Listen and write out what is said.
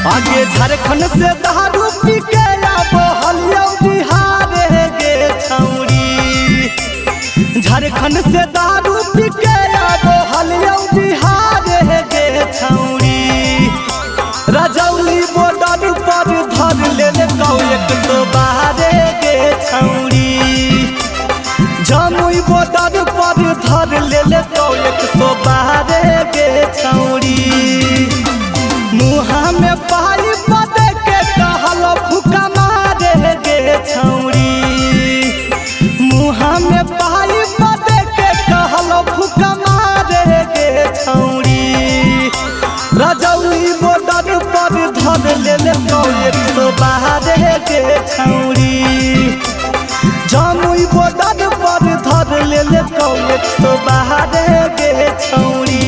आगे झारखंड से दारू पी के आबो हलिया बिहार गे छौरी। झारखंड से दारू पी के आबो हलिया बिहार गे छौरी। रजौली बॉर्डर पर धर ले कौ 112 गे छौरी। जमुई बॉर्डर पर धर ले कौ 112 गे छौरी। मुहा में पाई बदे के कहल फुका मारे गे छौरी। मुहा में पाई बदे के कहल फुका मारे गे छौरी। रजौली बॉर्डर पर धर ले कौ 112 गे छौरी। जमुई बॉर्डर पर धर ले कौ 112 गे छौरी।